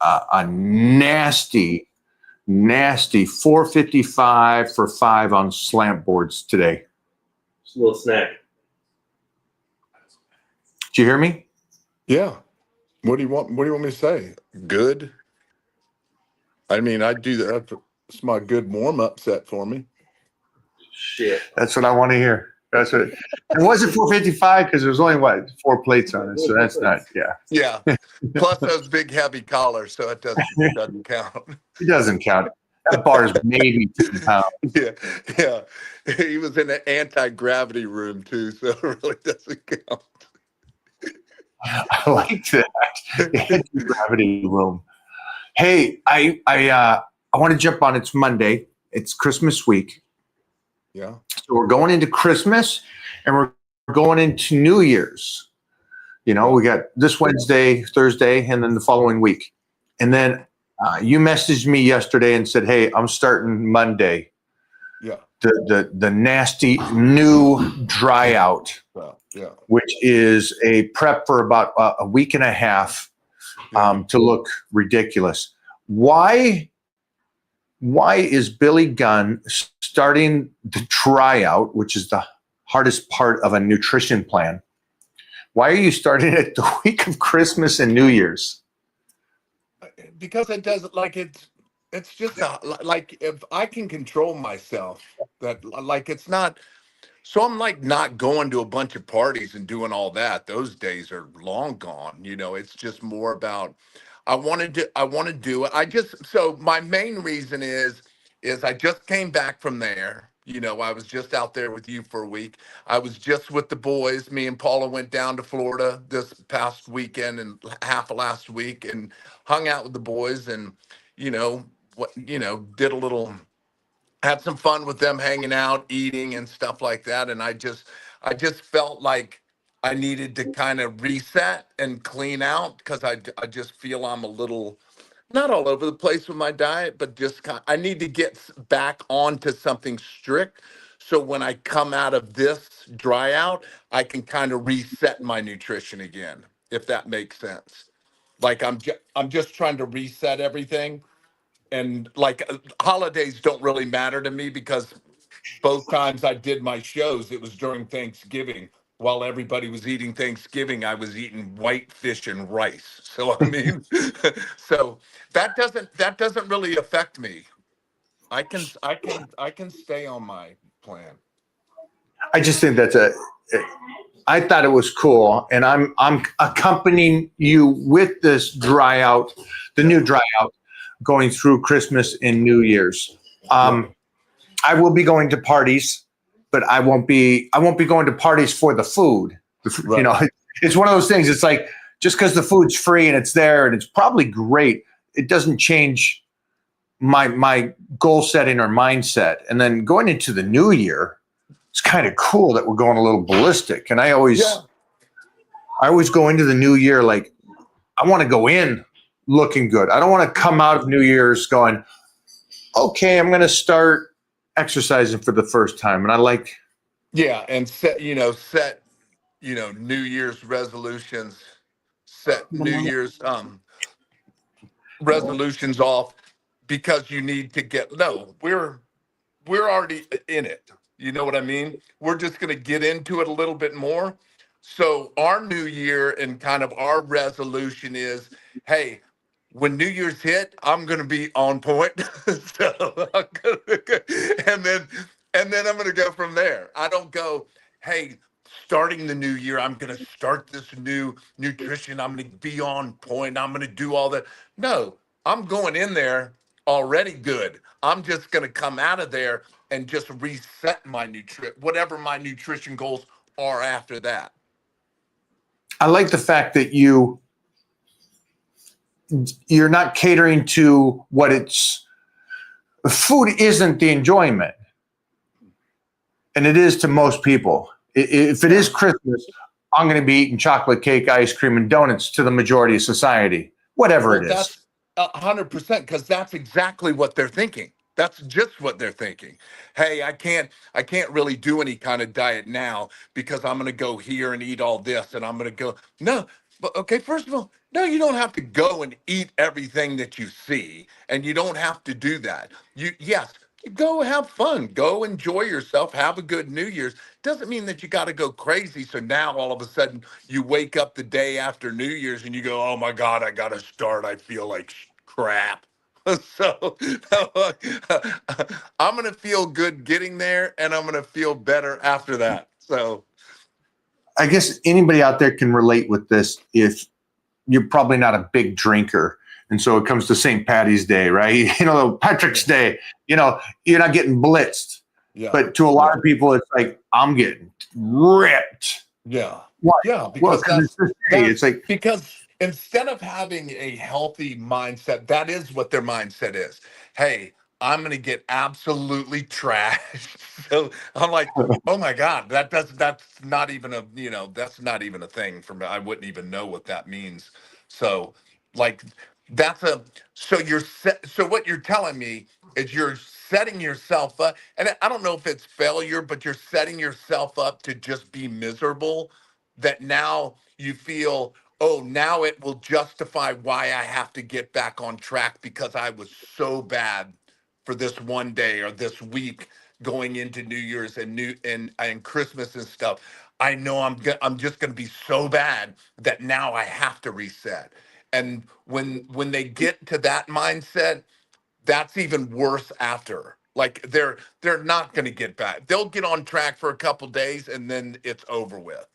a nasty 455 for 5 on slant boards today. Just a little snack. Did you hear me? Yeah. What do you want me to say? Good. I mean, I do that. It's my good warm-up set for me. Shit. That's what I want to hear. That's what it wasn't 455 because there was only 4 plates on it. So that's not, yeah. Yeah. Plus those big heavy collars, so it doesn't count. It doesn't count. That bar is maybe 10 pounds. Yeah. He was in an anti-gravity room too, so it really doesn't count. I like that. Anti-gravity room. Hey, I want to jump on. It's Monday. It's Christmas week. Yeah. So we're going into Christmas and we're going into New Year's. You know, we got this Wednesday, Thursday, and then the following week. And then you messaged me yesterday and said, "Hey, I'm starting Monday." Yeah. The nasty new dry out, yeah, which is a prep for about a week and a half to look ridiculous. Why is Billy Gunn starting the tryout, which is the hardest part of a nutrition plan? Why are you starting it the week of Christmas and New Year's? Because it doesn't it's just like if I can control myself, that like it's not. So I'm like not going to a bunch of parties and doing all that. Those days are long gone. You know, it's just more about I want to do it. So my main reason is I just came back from there. You know, I was just out there with you for a week. I was just with the boys. Me and Paula went down to Florida this past weekend and half of last week and hung out with the boys and, did a little, had some fun with them hanging out, eating and stuff like that. And I just felt like I needed to kind of reset and clean out because I just feel I'm a little, not all over the place with my diet, but just I need to get back onto something strict. So when I come out of this dry out, I can kind of reset my nutrition again, if that makes sense. Like I'm just trying to reset everything. And like holidays don't really matter to me because both times I did my shows, it was during Thanksgiving. While everybody was eating Thanksgiving, I was eating white fish and rice. So I mean, so that doesn't really affect me. I can stay on my plan. I just think I thought it was cool, and I'm accompanying you with this dry out, the new dry out, going through Christmas and New Year's. I will be going to parties, but I won't be going to parties for the food. Right. You know, it's one of those things. It's like just because the food's free and it's there and it's probably great, it doesn't change my goal setting or mindset. And then going into the new year, it's kind of cool that we're going a little ballistic. And I always go into the new year like I want to go in looking good. I don't want to come out of New Year's going, okay, I'm going to start exercising for the first time. And I like, and set New Year's resolutions, set New Year's resolutions off because you need to we're already in it. You know what I mean? We're just going to get into it a little bit more. So our new year and kind of our resolution is, hey, when New Year's hit, I'm going to be on point. And then I'm going to go from there. I don't go, hey, starting the new year, I'm going to start this new nutrition. I'm going to be on point. I'm going to do all that. No, I'm going in there already good. I'm just going to come out of there and just reset my whatever my nutrition goals are after that. I like the fact that you're not catering to what food isn't the enjoyment. And it is to most people. If it is Christmas, I'm going to be eating chocolate cake, ice cream, and donuts to the majority of society, whatever it is. That's 100%, because that's exactly what they're thinking. That's just what they're thinking. Hey, I can't really do any kind of diet now because I'm going to go here and eat all this and I'm going to go. No, But okay, first of all, no, you don't have to go and eat everything that you see, and you don't have to do that. Yes, go have fun, go enjoy yourself, have a good New Year's. Doesn't mean that you got to go crazy. So now all of a sudden you wake up the day after New Year's and you go, "Oh my God, I got to start. I feel like crap." So I'm gonna feel good getting there, and I'm gonna feel better after that. So I guess anybody out there can relate with this if you're probably not a big drinker. And so it comes to St. Patty's Day, right? Patrick's Day, you're not getting blitzed. yeah, But to a yeah. lot of people, it's like, I'm getting ripped. Yeah. Why? Yeah, Well, because because it's this day. It's like, because instead of having a healthy mindset, that is what their mindset is. Hey, I'm gonna get absolutely trashed. So I'm like, oh my God, that's not even that's not even a thing for me. I wouldn't even know what that means. So like that's a so you're set, so what you're telling me is you're setting yourself up, and I don't know if it's failure, but you're setting yourself up to just be miserable, that now you feel, oh, now it will justify why I have to get back on track because I was so bad for this one day or this week going into New Year's and and Christmas and stuff. I know I'm just going to be so bad that now I have to reset. And when they get to that mindset, that's even worse after. Like they're not going to get back. They'll get on track for a couple days and then it's over with.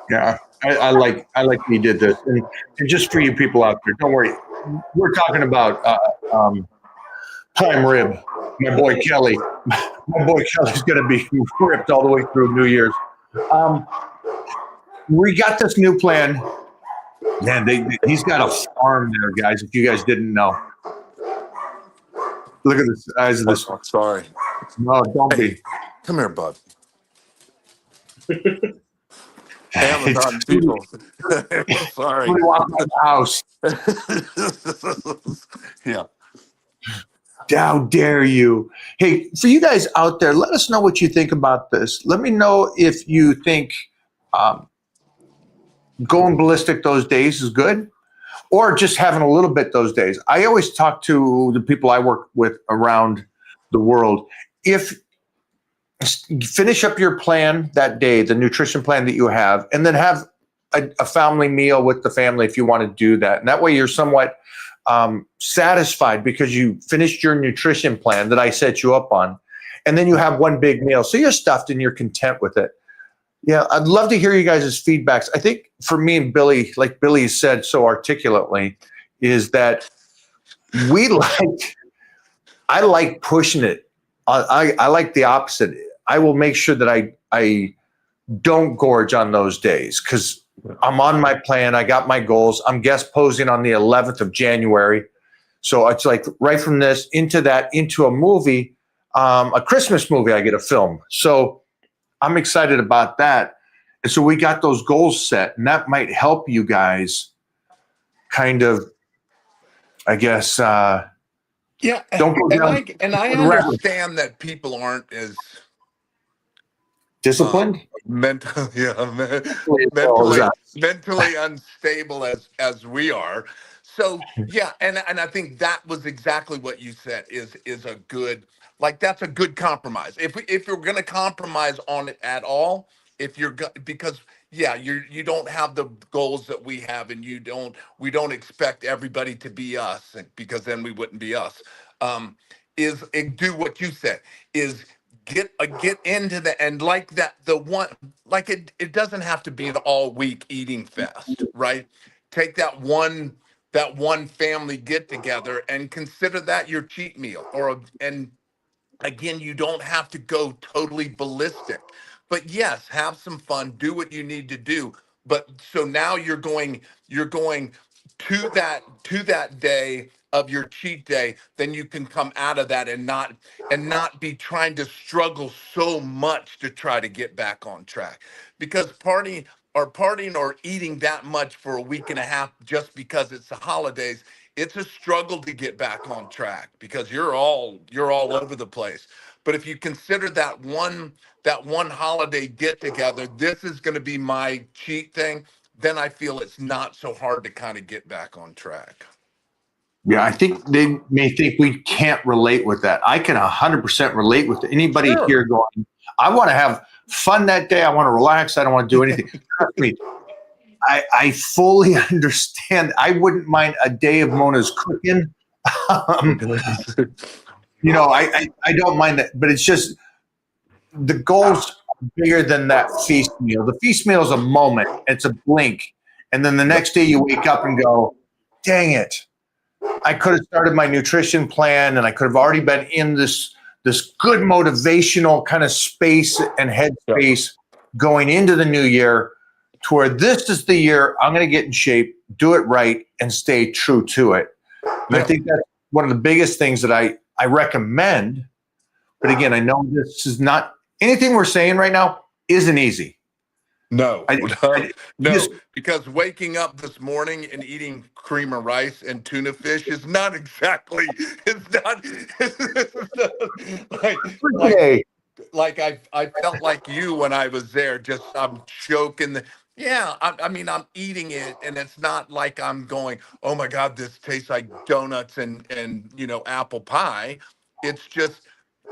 yeah, I like you did this. And just for you people out there, don't worry. We're talking about prime rib. My boy Kelly. My boy Kelly's going to be ripped all the way through New Year's. Um, we got this new plan. Man, he's got a farm there, guys. If you guys didn't know, look at the size of this. Oh, sorry. No, don't Hey, be. come here, bud. It's Amazon people. Sorry. somebody walking out of the house. Yeah. How dare you? Hey, for you guys out there, let us know what you think about this. Let me know if you think um, going ballistic those days is good, or just having a little bit those days. I always talk to the people I work with around the world. If finish up your plan that day, the nutrition plan that you have, and then have a family meal with the family if you want to do that. And that way you're somewhat satisfied because you finished your nutrition plan that I set you up on. And then you have one big meal. So you're stuffed and you're content with it. Yeah, I'd love to hear you guys' feedbacks. I think for me and Billy, like Billy said so articulately, is that we like, I like pushing it. I like the opposite. I will make sure that I don't gorge on those days because I'm on my plan. I got my goals. I'm guest posing on the 11th of January. So it's like right from this into that, into a movie, a Christmas movie I get to film. So I'm excited about that. And so we got those goals set, and that might help you guys kind of, I guess, Yeah, don't go down and I the rabbit understand that people aren't as disciplined. mental yeah Well, mentally unstable as we are. So yeah, and I think that was exactly what you said is a good, like that's a good compromise. If you're going to compromise on it at all, if you're because yeah, you don't have the goals that we have, and we don't expect everybody to be us, because then we wouldn't be us. Do what you said, is get into the, and like that, the one, like it doesn't have to be an all week eating fest, right? Take that one family get together and consider that your cheat meal, and again, you don't have to go totally ballistic, but yes, have some fun, do what you need to do. But so now you're going to that day of your cheat day, then you can come out of that and not be trying to struggle so much to try to get back on track, because partying or eating that much for a week and a half just because it's the holidays, it's a struggle to get back on track because you're all over the place. But if you consider that one holiday get together, this is going to be my cheat thing. then I feel it's not so hard to kind of get back on track. Yeah, I think they may think we can't relate with that. I can 100% relate with anybody Sure. here going, I want to have fun that day. I want to relax. I don't want to do anything. Trust me, I fully understand. I wouldn't mind a day of Mona's cooking. Um, I don't mind that, but it's just the goals are bigger than that feast meal. The feast meal is a moment, it's a blink. And then the next day you wake up and go, dang it. I could have started my nutrition plan and I could have already been in this good motivational kind of space and headspace going into the new year to where this is the year I'm going to get in shape, do it right, and stay true to it. And I think that's one of the biggest things that I recommend. But again, I know this is not anything we're saying right now isn't easy. No, I because waking up this morning and eating cream of rice and tuna fish is not exactly, it's not like I felt like you when I was there, just I'm choking. I mean, I'm eating it and it's not like I'm going, oh my God, this tastes like donuts and apple pie. It's just,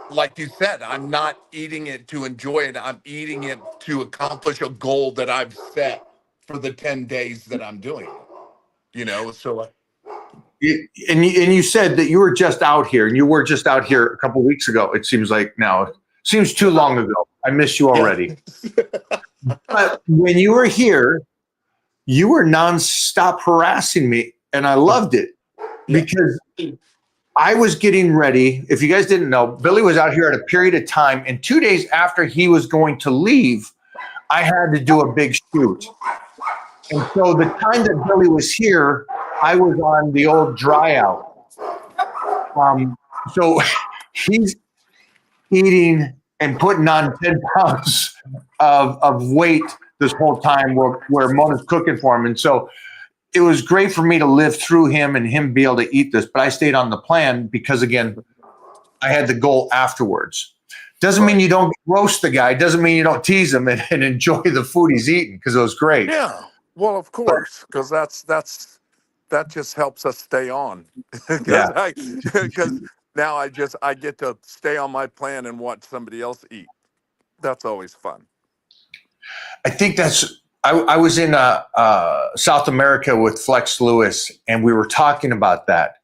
like you said, I'm not eating it to enjoy it. I'm eating it to accomplish a goal that I've set for the 10 days that I'm doing it. So and you said that you were just out here, and you were just out here a couple of weeks ago. It seems like now. It seems too long ago. I miss you already. But when you were here, you were nonstop harassing me, and I loved it because I was getting ready. If you guys didn't know, Billy was out here at a period of time, and 2 days after he was going to leave, I had to do a big shoot. And so the time that Billy was here, I was on the old dry out. So he's eating and putting on 10 pounds of weight this whole time where Mona's cooking for him. And so it was great for me to live through him and him be able to eat this, but I stayed on the plan because, again, I had the goal afterwards. Doesn't mean you don't roast the guy. Doesn't mean you don't tease him and enjoy the food he's eating, because it was great. yeah, well, of course, because that just helps us stay on. Because now I get to stay on my plan and watch somebody else eat. That's always fun. I think I was in South America with Flex Lewis, and we were talking about that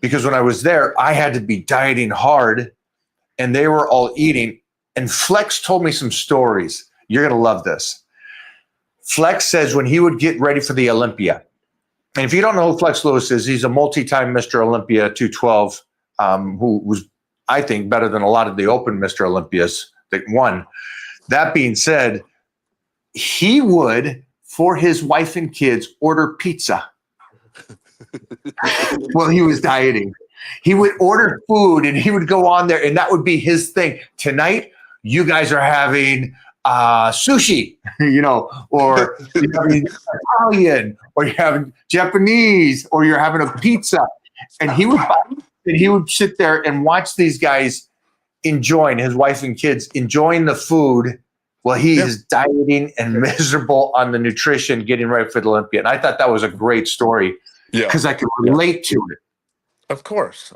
because when I was there, I had to be dieting hard, and they were all eating. And Flex told me some stories. You're going to love this. Flex says when he would get ready for the Olympia, and if you don't know who Flex Lewis is, he's a multi-time Mr. Olympia 212, who was, I think, better than a lot of the open Mr. Olympias that won. That being said, he would, for his wife and kids, order pizza while he was dieting. He would order food and he would go on there, and that would be his thing. Tonight, you guys are having sushi, or you're having Italian, or you're having Japanese, or you're having a pizza. And he would sit there and watch these guys enjoying, his wife and kids enjoying the food while he is dieting and miserable on the nutrition, getting ready for the Olympia. And I thought that was a great story because I could relate to it. Of course.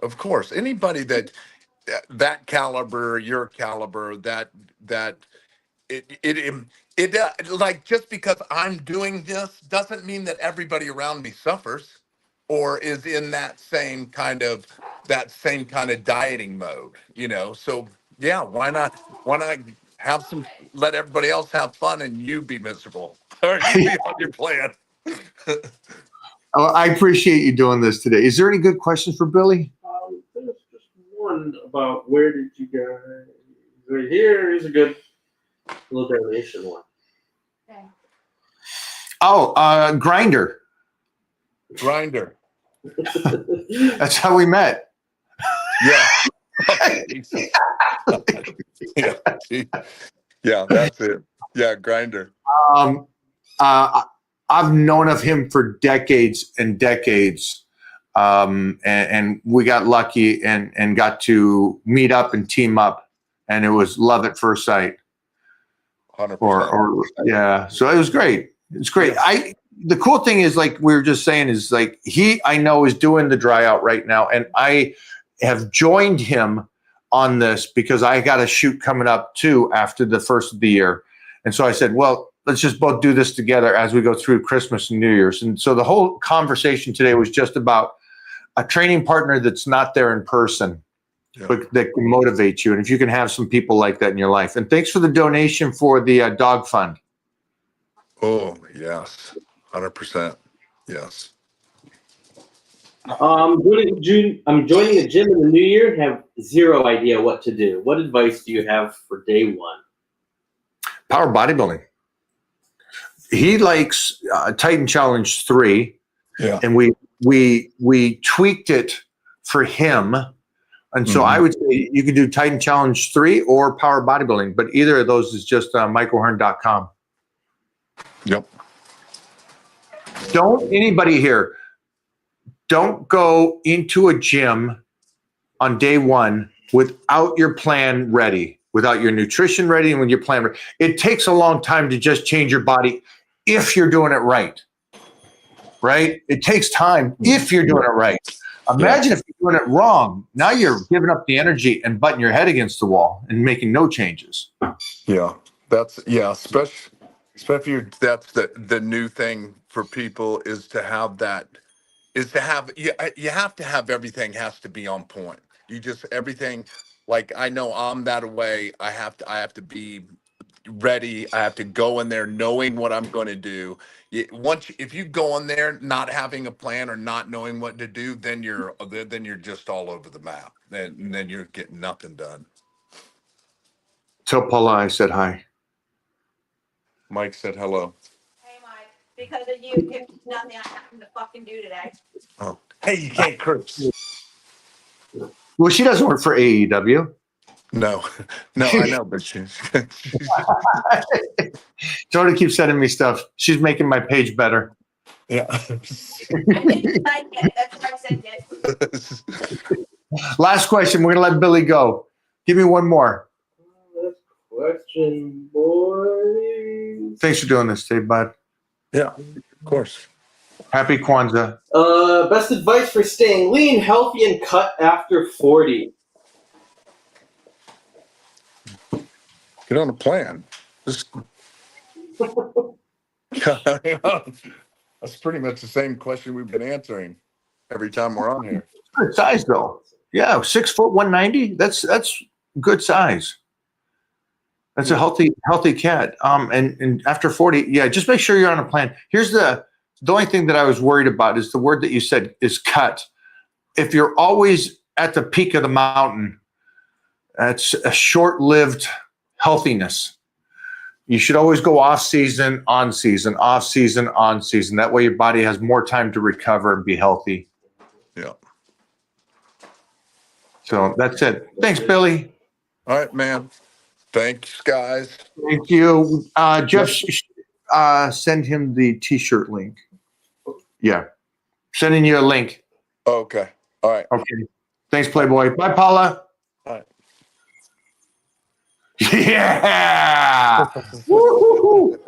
Anybody that caliber, your caliber, that like, just because I'm doing this doesn't mean that everybody around me suffers or is in that same kind of dieting mode, So yeah, why not let everybody else have fun and you be miserable or you be on your plan. I appreciate you doing this today. Is there any good questions for Billy? There's just one about where did you guys right here is a good little donation one. Okay. Oh, Grinder. That's how we met. Yeah. Yeah, that's it. Yeah, Grinder. I've known of him for decades and decades. And we got lucky and got to meet up and team up, and it was love at first sight. 100%. Or yeah, so it was great. It's great. Yes. The cool thing is, like we were just saying, is like I know is doing the dry out right now, and I have joined him on this because I got a shoot coming up too after the first of the year. And so I said, well, let's just both do this together as we go through Christmas and New Year's. And so the whole conversation today was just about a training partner that's not there in person, but that can motivate you. And if you can have some people like that in your life. And thanks for the donation for the dog fund. Oh, yes. 100%. Yes. I'm joining a gym in the new year. Have zero idea what to do. What advice do you have for day one? Power bodybuilding. He likes Titan Challenge 3. Yeah. And we tweaked it for him. And so I would say you can do Titan Challenge 3 or Power Bodybuilding, but either of those is just michaelhearn.com. Yep. Don't go into a gym on day one without your plan ready, without your nutrition ready, and with your plan ready. It takes a long time to just change your body if you're doing it right. Right? It takes time if you're doing it right. Imagine if you're doing it wrong. Now you're giving up the energy and butting your head against the wall and making no changes. Yeah. Especially that's the new thing for people is to have that you have to have everything has to be on point. Everything, like I know I'm that way. I have to be ready. I have to go in there knowing what I'm going to do. If you go in there not having a plan or not knowing what to do, then you're just all over the map. Then you're getting nothing done. Tell Paula I said hi. Mike said hello. Hey, Mike, because of you, there's nothing I have to fucking do today. Oh, hey, you can't curse. Well, she doesn't work for AEW. No, I know, but she's Jordan keeps sending me stuff. She's making my page better. yeah. I didn't like it. That's why I said it. Last question. We're going to let Billy go. Give me one more. Last question, boys. Thanks for doing this today, bud. Yeah, of course. Happy Kwanzaa. Best advice for staying lean, healthy, and cut after 40. Get on a plan. Just that's pretty much the same question we've been answering every time we're on here. Good size, though. Yeah, 6 foot 190. That's good size. That's a healthy cat. And after 40, yeah, just make sure you're on a plan. Here's the only thing that I was worried about is the word that you said is cut. If you're always at the peak of the mountain, that's a short-lived healthiness. You should always go off season, on season, off season, on season. That way your body has more time to recover and be healthy. Yeah. So that's it. Thanks, Billy. All right, man. Thanks, guys. Thank you. Jeff, send him the T-shirt link. Yeah. Sending you a link. Okay. All right. Okay. Thanks, Playboy. Bye, Paula. All right. Yeah. Woo-hoo-hoo.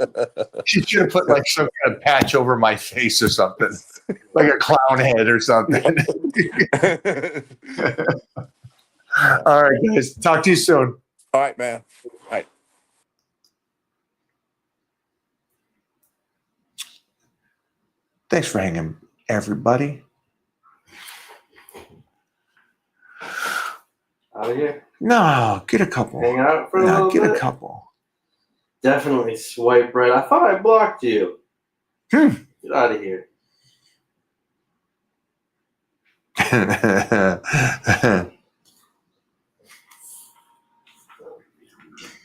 She should have put like some kind of patch over my face or something, like a clown head or something. All right, guys. Talk to you soon. All right, man. All right. Thanks for hanging, everybody. Out of here. No, get a couple. Hang out for a little Get bit. a couple. Definitely swipe right. I thought I blocked you. Get out of here.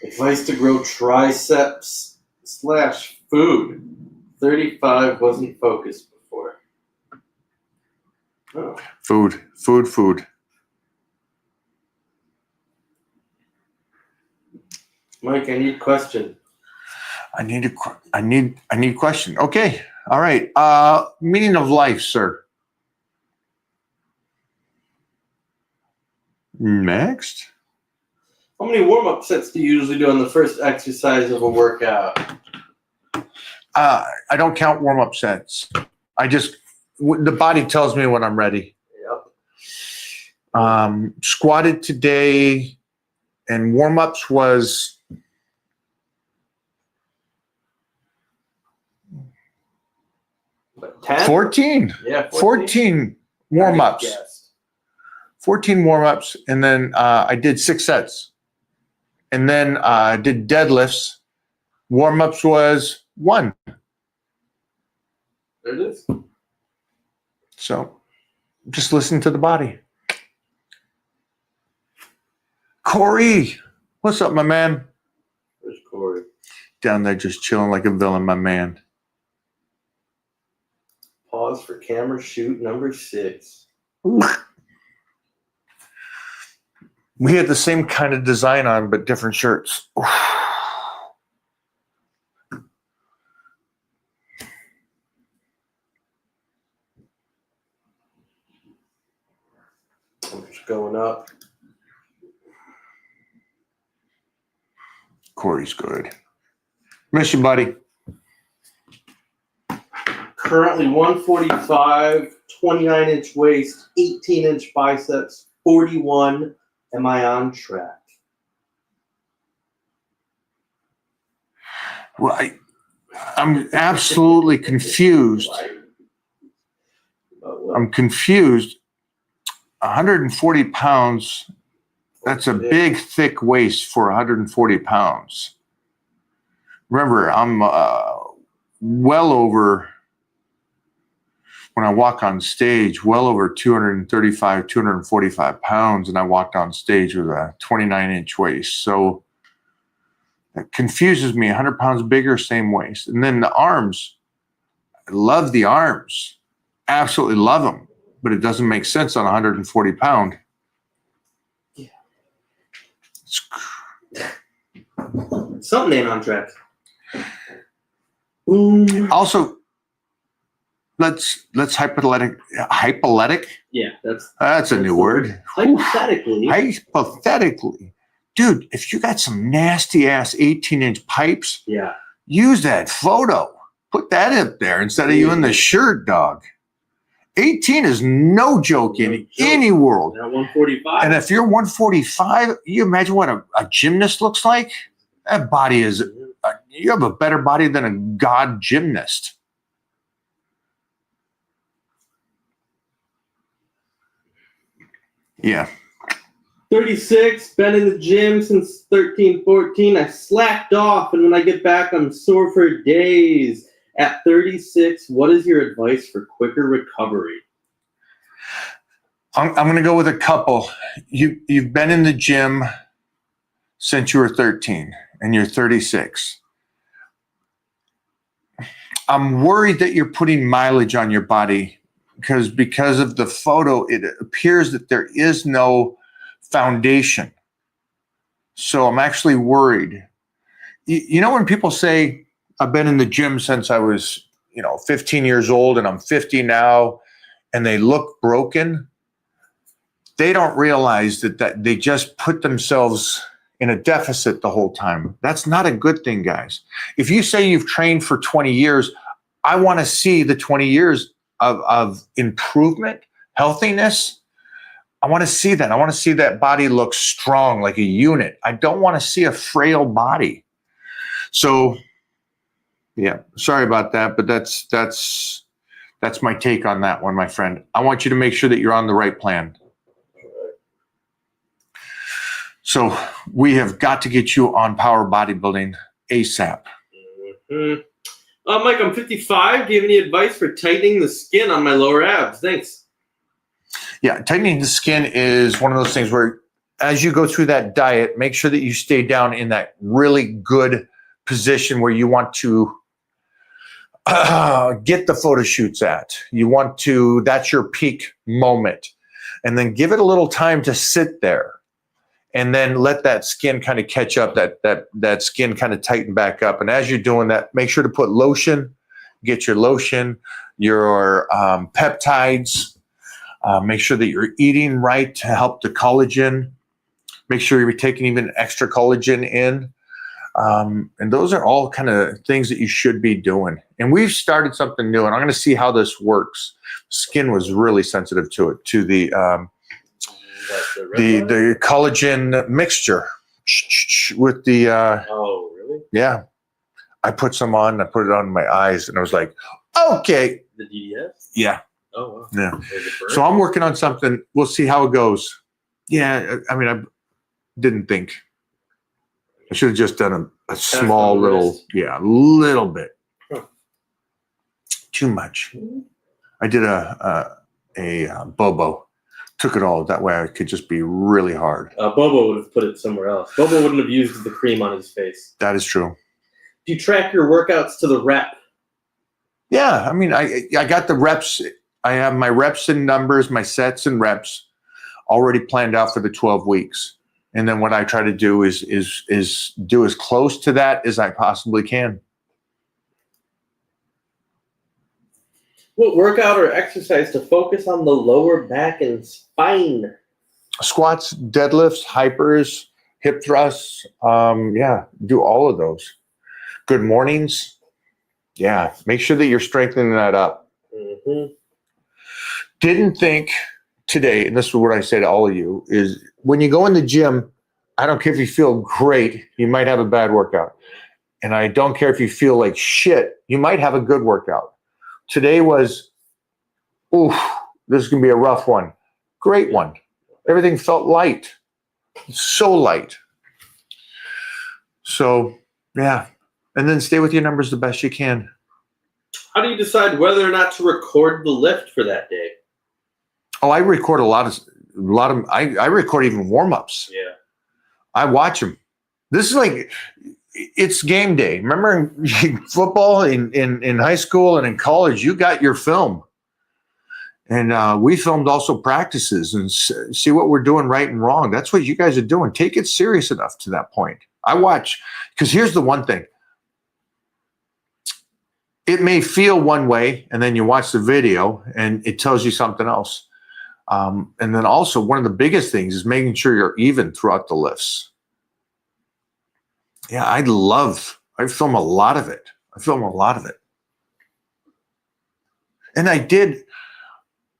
Advice to grow triceps / food. 35 wasn't focused before. Oh. Food. Mike, I need question. I need question. Okay. All right. Meaning of life, sir. Next. How many warm-up sets do you usually do on the first exercise of a workout? I don't count warm-up sets. The body tells me when I'm ready. Yep. Squatted today, and warm-ups was 10? 14. Yeah, 14 warm-ups. Yes. 14 warm-ups, and then I did 6 sets. And then I did deadlifts. Warm-ups was 1. There it is. So just listen to the body. Corey, what's up, my man? There's Corey. Down there just chilling like a villain, my man. Pause for camera shoot number 6. We had the same kind of design on, but different shirts. Just going up. Corey's good. Miss you, buddy. Currently 145, 29-inch waist, 18-inch biceps, 41. Am I on track? Well, I'm absolutely confused. I'm confused. 140 pounds, that's a big, thick waist for 140 pounds. Remember, I'm well over, when I walk on stage, well over 235, 245 pounds, and I walked on stage with a 29-inch waist. So that confuses me. 100 pounds bigger, same waist. And then the arms, I love the arms. Absolutely love them. But it doesn't make sense on 140 pound. Yeah. Something ain't on track. Also, let's hypothetic. Yeah, That's a new word. Hypothetically, dude, if you got some nasty ass 18-inch pipes, yeah, use that photo. Put that up there instead of you in the shirt, dog. 18 is no joke in any world. Now 145. And if you're 145, you imagine what a gymnast looks like? That body is, you have a better body than a god gymnast. Yeah. 36, been in the gym since 13, 14. I slacked off, and when I get back, I'm sore for days. At 36, what is your advice for quicker recovery? I'm going to go with a couple. You've been in the gym since you were 13, and you're 36. I'm worried that you're putting mileage on your body because of the photo, it appears that there is no foundation. So I'm actually worried. You know, when people say, I've been in the gym since I was, 15 years old and I'm 50 now, and they look broken, they don't realize that they just put themselves in a deficit the whole time. That's not a good thing, guys. If you say you've trained for 20 years, I want to see the 20 years of improvement, healthiness. I want to see that. I want to see that body look strong, like a unit. I don't want to see a frail body. So, yeah, sorry about that, but that's my take on that one, my friend. I want you to make sure that you're on the right plan. So we have got to get you on power bodybuilding ASAP. Mm-hmm. Mike, I'm 55. Do you have any advice for tightening the skin on my lower abs? Thanks. Yeah, tightening the skin is one of those things where as you go through that diet, make sure that you stay down in that really good position where you want to get the photo shoots at. You want to, that's your peak moment. And then give it a little time to sit there. And then let that skin kind of catch up, that skin kind of tighten back up. And as you're doing that, make sure to put lotion, get your lotion, your peptides, make sure that you're eating right to help the collagen. Make sure you're taking even extra collagen in. And those are all kind of things that you should be doing. And we've started something new, and I'm going to see how this works. Skin was really sensitive to it, to the collagen mixture with the. Oh, really? Yeah, I put some on. I put it on my eyes, and I was like, okay. The DDS? Yeah. Oh, wow. Yeah. So I'm working on something. We'll see how it goes. Yeah, I mean, I didn't think. I should have just done a small little, little bit. Huh. Too much. I did a Bobo. Took it all. That way I could just be really hard. Bobo would have put it somewhere else. Bobo wouldn't have used the cream on his face. That is true. Do you track your workouts to the rep? Yeah, I mean, I got the reps. I have my reps and numbers, my sets and reps already planned out for the 12 weeks. And then what I try to do is do as close to that as I possibly can. What workout or exercise to focus on the lower back and spine? Squats, deadlifts, hypers, hip thrusts. Do all of those. Good mornings. Yeah, make sure that you're strengthening that up. Mm-hmm. Didn't think today, and this is what I say to all of you, is when you go in the gym, I don't care if you feel great, you might have a bad workout. And I don't care if you feel like shit, you might have a good workout. Today was, this is going to be a rough one. Great one. Everything felt light. So light. So, yeah. And then stay with your numbers the best you can. How do you decide whether or not to record the lift for that day? Oh, I record a lot of I record even warm-ups. Yeah. I watch them. This is like, it's game day. Remember in football in high school and in college, you got your film. And we filmed also practices and see what we're doing right and wrong. That's what you guys are doing. Take it serious enough to that point. I watch, because here's the one thing. It may feel one way, and then you watch the video, and it tells you something else. And then also, one of the biggest things is making sure you're even throughout the lifts. Yeah, I film a lot of it. And I did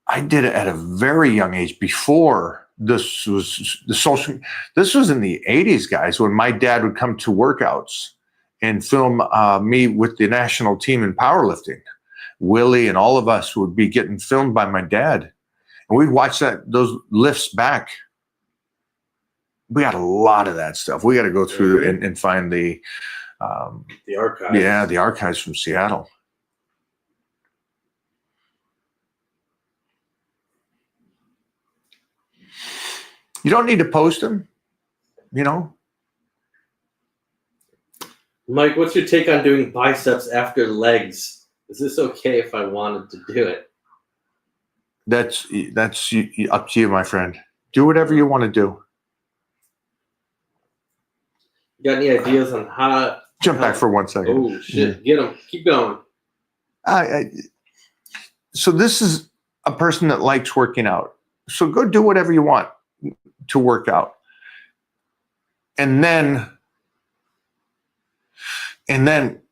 it at a very young age before this was the social. This was in the 80s, guys, when my dad would come to workouts and film me with the national team in powerlifting. Willie and all of us would be getting filmed by my dad. And we'd watch those lifts back. We got a lot of that stuff. We got to go through and find the archives. Yeah, the archives from Seattle. You don't need to post them, you know. Mike, what's your take on doing biceps after legs? Is this okay if I wanted to do it? That's up to you, my friend. Do whatever you want to do. You got any ideas on how? Jump back for 1 second. Oh shit! Get them. Keep going. So this is a person that likes working out. So go do whatever you want to work out, and then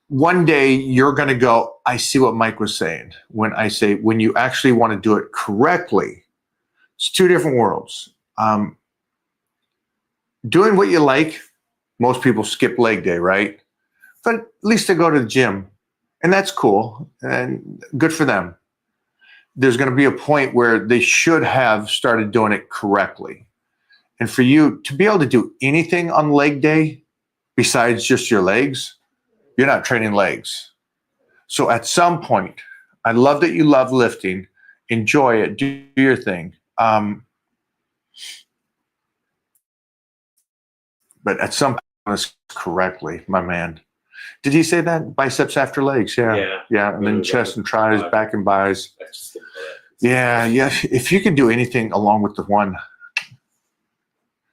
one day you're going to go, I see what Mike was saying when I say when you actually want to do it correctly. It's two different worlds. Doing what you like. Most people skip leg day, right? But at least they go to the gym, and that's cool and good for them. There's going to be a point where they should have started doing it correctly. And for you to be able to do anything on leg day besides just your legs, you're not training legs. So at some point, I love that you love lifting. Enjoy it. Do your thing. But at some point, correctly, my man. Did he say that? Biceps after legs? Yeah. And then chest and tries, back and bis. Yeah. If you can do anything along with the one,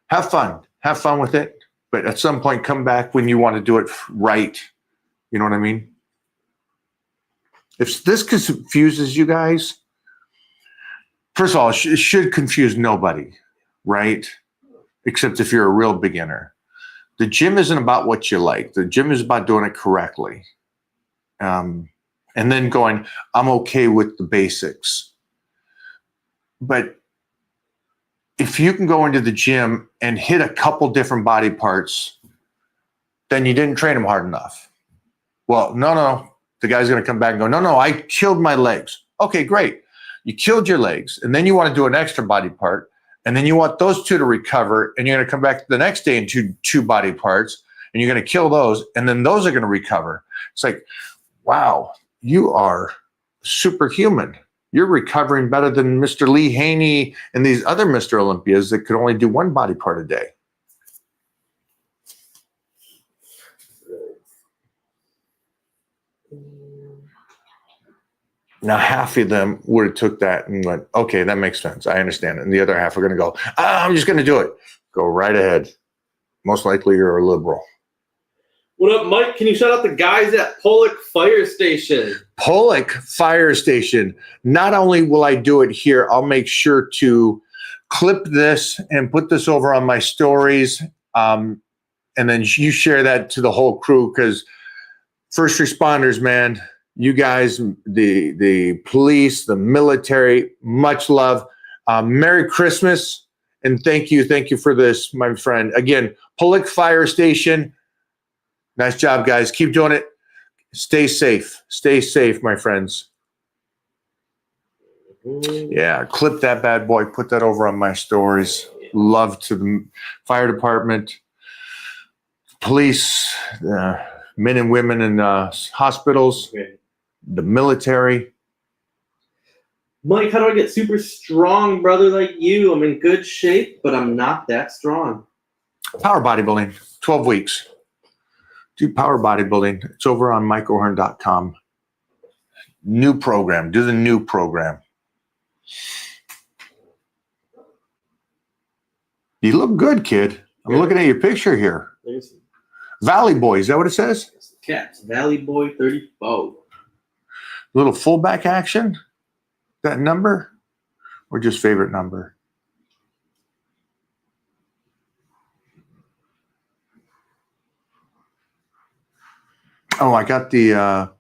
have fun. Have fun with it. But at some point, come back when you want to do it right. You know what I mean? If this confuses you guys, first of all, it should confuse nobody, right? Except if you're a real beginner. the gym isn't about what you like. The gym is about doing it correctly. And then going, I'm okay with the basics. But if you can go into the gym and hit a couple different body parts, then you didn't train them hard enough. Well, no. The guy's going to come back and go, no, I killed my legs. Okay, great. You killed your legs. And then you want to do an extra body part. And then you want those two to recover. And you're going to come back the next day and do two body parts. And you're going to kill those. And then those are going to recover. It's like, wow, you are superhuman. You're recovering better than Mr. Lee Haney and these other Mr. Olympias that could only do one body part a day. Now, half of them would have took that and went, okay, that makes sense. I understand it. And the other half are going to go, I'm just going to do it. Go right ahead. Most likely you're a liberal. What up, Mike? Can you shout out the guys at Pollock Fire Station? Pollock Fire Station. Not only will I do it here, I'll make sure to clip this and put this over on my stories. And then you share that to the whole crew, because first responders, man, you guys, the police, the military, much love. Merry Christmas, and thank you for this, my friend. Again, Pollock Fire Station. Nice job, guys. Keep doing it. Stay safe, my friends. Yeah, clip that bad boy. Put that over on my stories. Love to the fire department, police, men and women in hospitals. The military. Mike, how do I get super strong, brother, like you? I'm in good shape, but I'm not that strong. Power bodybuilding, 12 weeks. Do power bodybuilding. It's over on mikeohorn.com. New program. Do the new program. You look good, kid. I'm looking at your picture here. Valley Boy, is that what it says? Cats, Valley Boy 34. Little fullback action? That number? Or just favorite number? Oh, I got the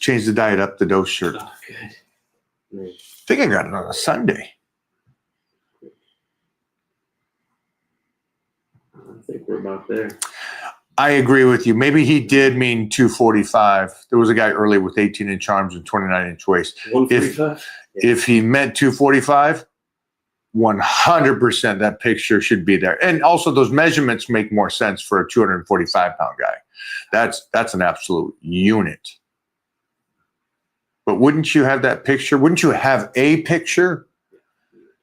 change the diet up the dose shirt. Oh, good. I think I got it on a Sunday. I think we're about there. I agree with you. Maybe he did mean 245. There was a guy earlier with 18-inch arms and 29-inch waist. 145? If he meant 245, 100% that picture should be there. And also those measurements make more sense for a 245-pound guy. That's an absolute unit. But wouldn't you have that picture? Wouldn't you have a picture?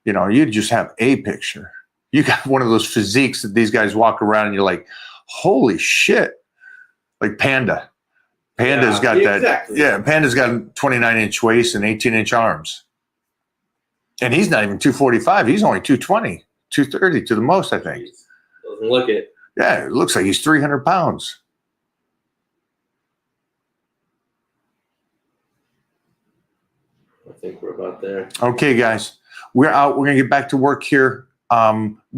You know, you'd just have a picture. You got one of those physiques that these guys walk around and you're like, holy shit. Like Panda. Panda's got that. Exactly. Yeah, Panda's got a 29-inch waist and 18-inch arms. And he's not even 245. He's only 220, 230 to the most, I think. Doesn't look it. Yeah, it looks like he's 300 pounds. I think we're about there. Okay, guys. We're out. We're going to get back to work here.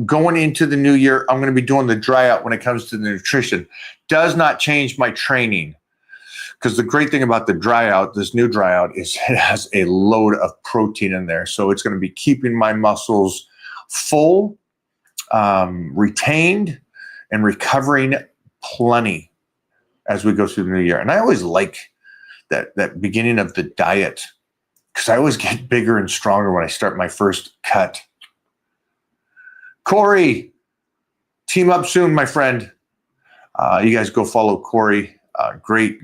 Going into the new year, I'm going to be doing the dry out when it comes to the nutrition. Does not change my training. Because the great thing about the dry out, this new dry out, is it has a load of protein in there. So it's going to be keeping my muscles full, retained, and recovering plenty as we go through the new year. And I always like that beginning of the diet, because I always get bigger and stronger when I start my first cut. Corey, team up soon, my friend. You guys go follow Corey. Great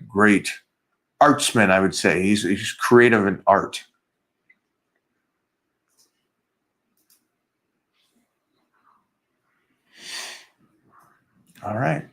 artsman, I would say. He's creative in art. All right.